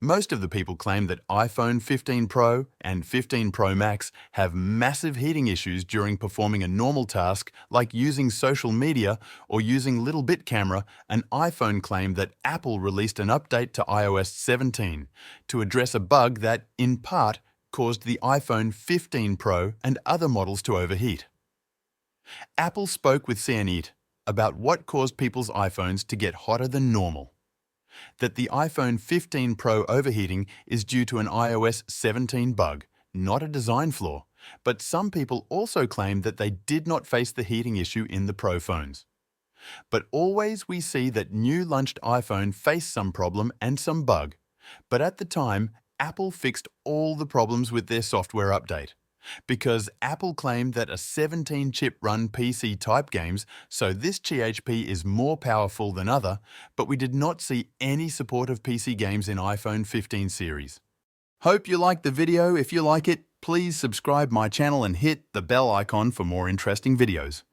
Most of the people claim that iPhone 15 Pro and 15 Pro Max have massive heating issues during performing a normal task like using social media or using little bit camera. An iPhone claimed that Apple released an update to iOS 17 to address a bug that, in part, caused the iPhone 15 Pro and other models to overheat. Apple spoke with CNET about what caused people's iPhones to get hotter than normal. That the iPhone 15 Pro overheating is due to an iOS 17 bug, not a design flaw, but some people also claim that they did not face the heating issue in the Pro phones. But always we see that new launched iPhone faced some problem and some bug, but at the time, Apple fixed all the problems with their software update. Because Apple claimed that a 17-chip run PC type games, so this GHP is more powerful than other, but we did not see any support of PC games in iPhone 15 series. Hope you liked the video. If you like it, please subscribe my channel and hit the bell icon for more interesting videos.